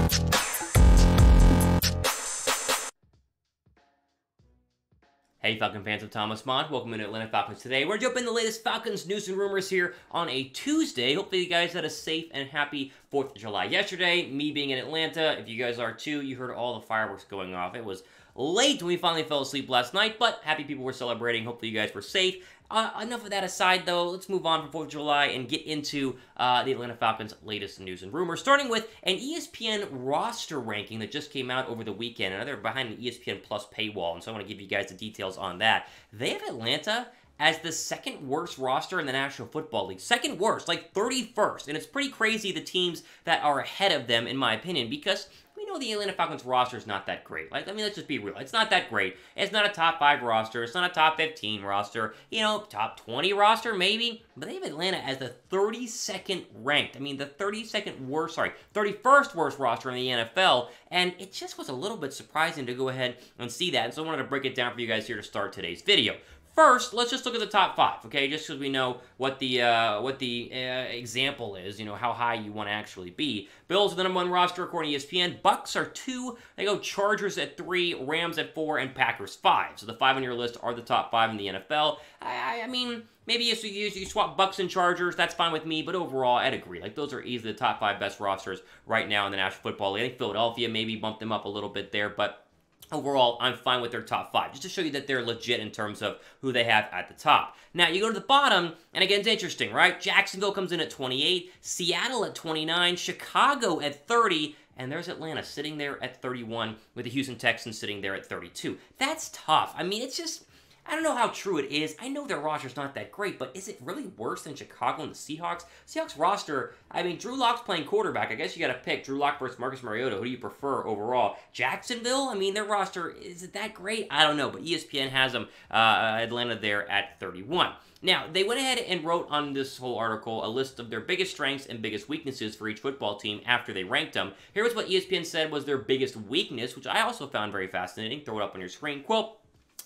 Hey Falcon fans, I'm Thomas Mott. Welcome to Atlanta Falcons Today. We're jumping the latest Falcons news and rumors here on a Tuesday. Hopefully you guys had a safe and happy 4th of July yesterday. Me being in Atlanta, if you guys are too, you heard all the fireworks going off. It was late when we finally fell asleep last night, but happy people were celebrating. Hopefully you guys were safe. Enough of that aside, though. Let's move on from 4th of July and get into the Atlanta Falcons' latest news and rumors, starting with an ESPN roster ranking that just came out over the weekend. And they're behind an ESPN Plus paywall, and so I want to give you guys the details on that. They have Atlanta as the second worst roster in the National Football League. Second worst, like 31st. And it's pretty crazy the teams that are ahead of them, in my opinion, because we know the Atlanta Falcons roster is not that great. Like, I mean, let's just be real. It's not that great. It's not a top 5 roster. It's not a top 15 roster. You know, top 20 roster, maybe. But they have Atlanta as the 32nd ranked. I mean, the 31st worst roster in the NFL. And it just was a little bit surprising to go ahead and see that. And so I wanted to break it down for you guys here to start today's video. First, let's just look at the top 5, okay? Just because we know what the example is, you know, how high you want to actually be. Bills are the #1 roster according to ESPN. Bucks are 2. They go Chargers at 3, Rams at 4, and Packers 5. So the 5 on your list are the top 5 in the NFL. I mean, maybe you swap Bucks and Chargers, that's fine with me, but overall, I'd agree. Like, those are easily the top 5 best rosters right now in the National Football League. I think Philadelphia maybe bumped them up a little bit there, but overall, I'm fine with their top 5, just to show you that they're legit in terms of who they have at the top. Now, you go to the bottom, and again, it's interesting, right? Jacksonville comes in at 28, Seattle at 29, Chicago at 30, and there's Atlanta sitting there at 31, with the Houston Texans sitting there at 32. That's tough. I mean, it's just, I don't know how true it is. I know their roster's not that great, but is it really worse than Chicago and the Seahawks? Seahawks roster, I mean, Drew Lock's playing quarterback. I guess you got to pick Drew Lock versus Marcus Mariota. Who do you prefer overall? Jacksonville? I mean, their roster, is it that great? I don't know, but ESPN has them, Atlanta there at 31. Now, they went ahead and wrote on this whole article a list of their biggest strengths and biggest weaknesses for each football team after they ranked them. Here was what ESPN said was their biggest weakness, which I also found very fascinating. Throw it up on your screen. Quote,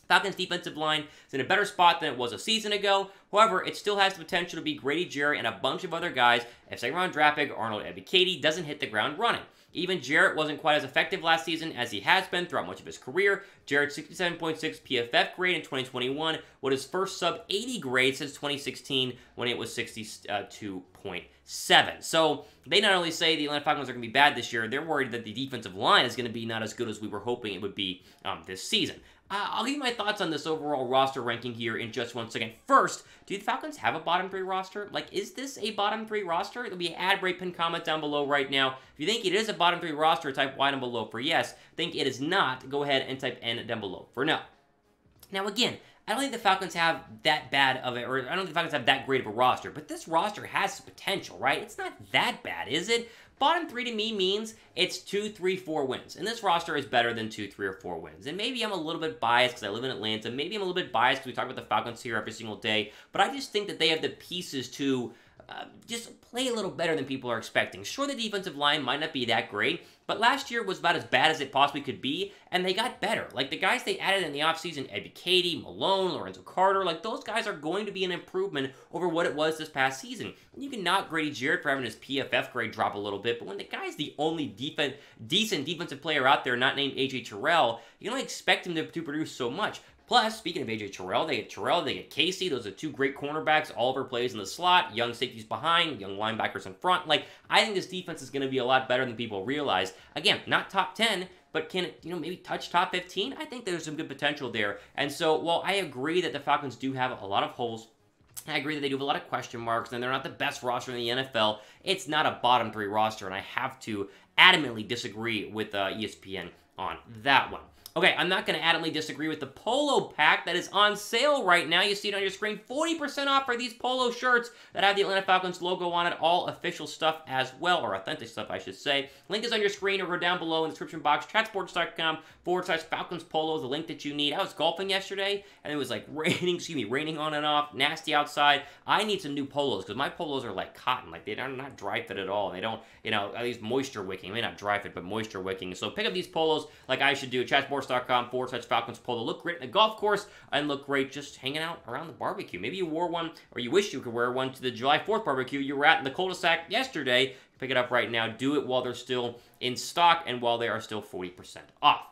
Falcons' defensive line is in a better spot than it was a season ago. However, it still has the potential to be Grady Jarrett and a bunch of other guys if second-round draft pick Arnold Ebiketie doesn't hit the ground running. Even Jarrett wasn't quite as effective last season as he has been throughout much of his career. Jarrett's 67.6 PFF grade in 2021 was his first sub-80 grade since 2016 when it was 62.7. So they not only say the Atlanta Falcons are going to be bad this year, they're worried that the defensive line is going to be not as good as we were hoping it would be this season. I'll give you my thoughts on this overall roster ranking here in just one second. First, do the Falcons have a bottom 3 roster? Like, is this a bottom 3 roster? There'll be an ad break pin comment down below right now. If you think it is a bottom 3 roster, type Y down below for yes. Think it is not, go ahead and type N down below for no. Now, again, I don't think the Falcons have that bad of it, or I don't think the Falcons have that great of a roster, but this roster has potential, right? It's not that bad, is it? Bottom 3 to me means it's 2, 3, 4 wins. And this roster is better than 2, 3, or 4 wins. And maybe I'm a little bit biased because I live in Atlanta. Maybe I'm a little bit biased because we talk about the Falcons here every single day. But I just think that they have the pieces to just play a little better than people are expecting. Sure, the defensive line might not be that great, but last year was about as bad as it possibly could be, and they got better. Like, the guys they added in the offseason, Ebiketie, Malone, Lorenzo Carter, like, those guys are going to be an improvement over what it was this past season. You can knock Grady Jarrett for having his PFF grade drop a little bit, but when the guy's the only decent defensive player out there not named A.J. Terrell, you can only expect him to produce so much. Plus, speaking of A.J. Terrell, they get Casey. Those are 2 great cornerbacks. Oliver plays in the slot. Young safeties behind. Young linebackers in front. Like, I think this defense is going to be a lot better than people realize. Again, not top 10, but can it, maybe touch top 15? I think there's some good potential there. And so, while I agree that the Falcons do have a lot of holes, I agree that they do have a lot of question marks, and they're not the best roster in the NFL, it's not a bottom 3 roster, and I have to adamantly disagree with ESPN on that one. Okay, I'm not going to adamantly disagree with the polo pack that is on sale right now. You see it on your screen. 40% off for these polo shirts that have the Atlanta Falcons logo on it. All official stuff as well, or authentic stuff, I should say. Link is on your screen or down below in the description box. Chatsports.com/Falcons polo, the link that you need. I was golfing yesterday, and it was like raining on and off, nasty outside. I need some new polos, because my polos are like cotton. Like, they're not dry fit at all. They don't, at least moisture wicking. Maybe not dry fit, but moisture wicking. So pick up these polos like I should do. Chatsports salesforce.com/Falcons polo. Look great in the golf course and look great just hanging out around the barbecue. Maybe you wore one or you wish you could wear one to the July 4th barbecue you were at in the cul-de-sac yesterday. Pick it up right now. Do it while they're still in stock and while they are still 40% off.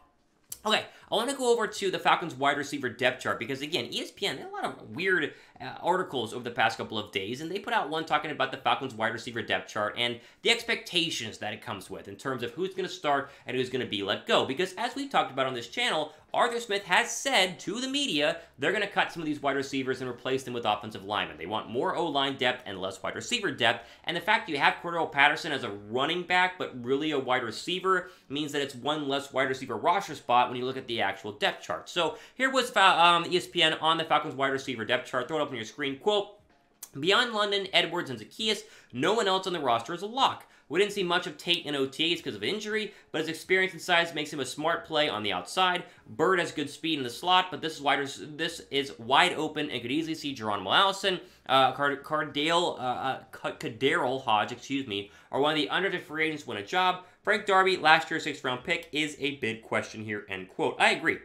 Okay, I want to go over to the Falcons wide receiver depth chart because, again, ESPN had a lot of weird articles over the past couple of days, and they put out one talking about the Falcons wide receiver depth chart and the expectations that it comes with in terms of who's going to start and who's going to be let go. Because as we've talked about on this channel, Arthur Smith has said to the media they're going to cut some of these wide receivers and replace them with offensive linemen. They want more O-line depth and less wide receiver depth, and the fact you have Cordell Patterson as a running back but really a wide receiver means that it's one less wide receiver roster spot when you look at the actual depth chart. So here was ESPN on the Falcons wide receiver depth chart. Throw it up on your screen. Quote, beyond London, Edwards, and Zaccheaus, no one else on the roster is a lock. We didn't see much of Tate in OTAs because of injury, but his experience and size makes him a smart play on the outside. Bird has good speed in the slot, but this is wide open and could easily see Geronimo Allison, Cardale Hodge, are one of the undrafted free agents win a job. Frank Darby, last year's 6th-round pick, is a big question here, end quote. I agree.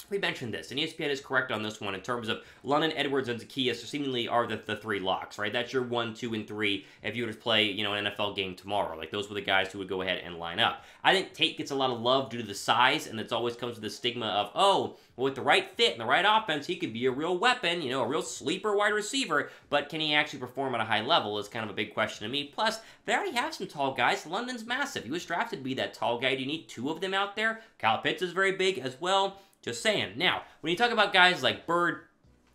We mentioned this, and ESPN is correct on this one in terms of London, Edwards, and Zaccheaus seemingly are the three locks, right? That's your 1, 2, and 3 if you were to play, an NFL game tomorrow. Like, those were the guys who would go ahead and line up. I think Tate gets a lot of love due to the size, and it always comes with the stigma of, oh, well, with the right fit and the right offense, he could be a real weapon, a real sleeper wide receiver, but can he actually perform at a high level is kind of a big question to me. Plus, they already have some tall guys. London's massive. He was drafted to be that tall guy. Do you need 2 of them out there? Kyle Pitts is very big as well. Just saying. Now, when you talk about guys like Bird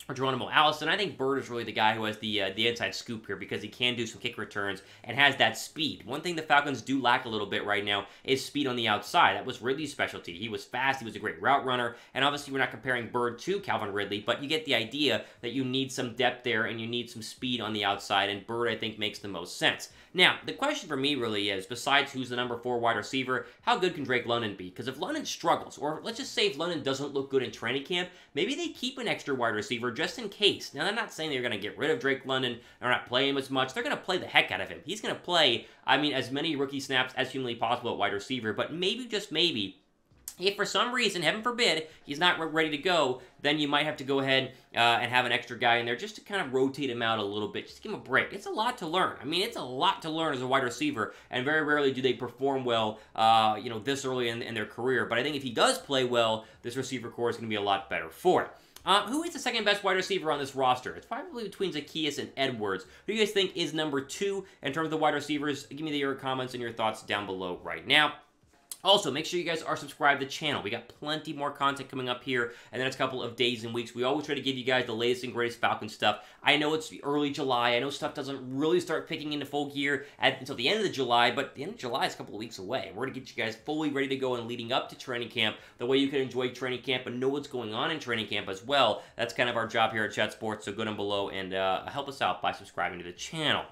or Geronimo Allison, I think Bird is really the guy who has the inside scoop here because he can do some kick returns and has that speed. One thing the Falcons do lack a little bit right now is speed on the outside. That was Ridley's specialty. He was fast. He was a great route runner. And obviously, we're not comparing Bird to Calvin Ridley, but you get the idea that you need some depth there and you need some speed on the outside, and Bird, I think, makes the most sense. Now, the question for me really is, besides who's the number 4 wide receiver, how good can Drake London be? Because if London struggles, or let's just say if London doesn't look good in training camp, maybe they keep an extra wide receiver just in case. Now, I'm not saying they're going to get rid of Drake London or not play him as much. They're going to play the heck out of him. He's going to play, as many rookie snaps as humanly possible at wide receiver, but maybe, just maybe, if for some reason, heaven forbid, he's not ready to go, then you might have to go ahead and have an extra guy in there just to kind of rotate him out a little bit. Just give him a break. It's a lot to learn. It's a lot to learn as a wide receiver, and very rarely do they perform well, this early in their career. But I think if he does play well, this receiver core is going to be a lot better for it. Who is the second best wide receiver on this roster? It's probably between Zaccheaus and Edwards. Who do you guys think is number 2 in terms of the wide receivers? Give me your comments and your thoughts down below right now. Also, make sure you guys are subscribed to the channel. We got plenty more content coming up here in the next couple of days and weeks. We always try to give you guys the latest and greatest Falcons stuff. I know it's early July. I know stuff doesn't really start kicking into full gear until the end of July, but the end of July is a couple of weeks away. We're going to get you guys fully ready to go and leading up to training camp, the way you can enjoy training camp and know what's going on in training camp as well. That's kind of our job here at Chat Sports, so go down below and help us out by subscribing to the channel.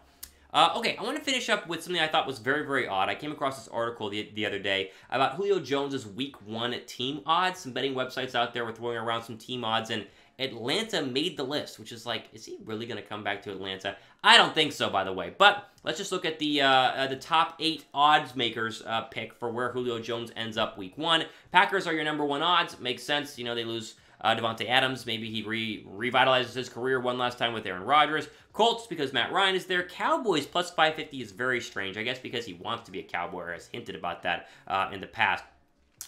Okay, I want to finish up with something I thought was very, very odd. I came across this article the other day about Julio Jones' Week 1 team odds. Some betting websites out there were throwing around some team odds, and Atlanta made the list, which is like, is he really going to come back to Atlanta? I don't think so, by the way. But let's just look at the top 8 odds makers pick for where Julio Jones ends up Week 1. Packers are your number 1 odds. Makes sense. They lose Devontae Adams. Maybe he revitalizes his career one last time with Aaron Rodgers. Colts, because Matt Ryan is there. Cowboys, plus 550 is very strange. I guess because he wants to be a Cowboy, or has hinted about that in the past.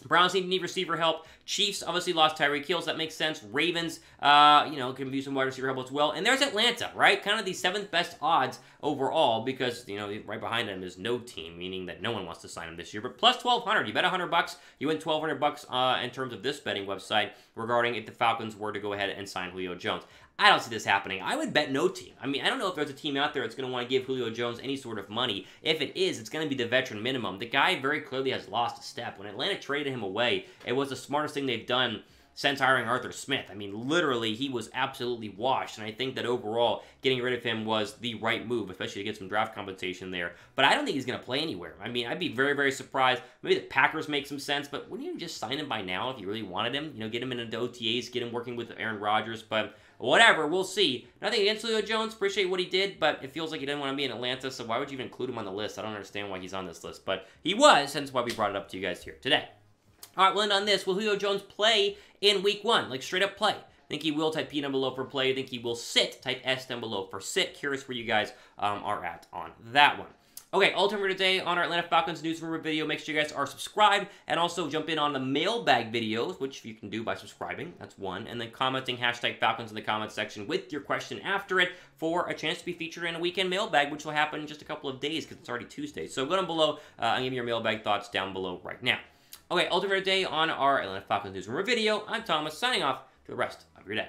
Browns need receiver help. Chiefs obviously lost Tyreek Hill, so that makes sense. Ravens, can use some wide receiver help as well. And there's Atlanta, right? Kind of the 7th best odds overall because, right behind them is no team, meaning that no one wants to sign him this year. But plus 1,200, you bet $100, you win $1,200 in terms of this betting website regarding if the Falcons were to go ahead and sign Julio Jones. I don't see this happening. I would bet no team. I don't know if there's a team out there that's going to want to give Julio Jones any sort of money. If it is, it's going to be the veteran minimum. The guy very clearly has lost a step. When Atlanta traded him away, it was the smartest thing they've done since hiring Arthur Smith. Literally, he was absolutely washed, and I think that overall, getting rid of him was the right move, especially to get some draft compensation there. But I don't think he's going to play anywhere. I'd be very, very surprised. Maybe the Packers make some sense, but wouldn't you just sign him by now if you really wanted him? Get him into OTAs, get him working with Aaron Rodgers, but whatever, we'll see. Nothing against Julio Jones, appreciate what he did, but it feels like he didn't want to be in Atlanta, so why would you even include him on the list? I don't understand why he's on this list, but he was, hence why we brought it up to you guys here today. All right, we'll end on this. Will Julio Jones play in week 1? Like, straight up play. Think he will, type P down below for play. Think he will sit, type S down below for sit. Curious where you guys are at on that one. Okay, all time for today on our Atlanta Falcons News Rumor video. Make sure you guys are subscribed and also jump in on the mailbag videos, which you can do by subscribing. That's one. And then commenting hashtag Falcons in the comments section with your question after it for a chance to be featured in a weekend mailbag, which will happen in just a couple of days because it's already Tuesday. So go down below and give me your mailbag thoughts down below right now. Okay, all time for today on our Atlanta Falcons News Rumor video. I'm Thomas, signing off for the rest of your day.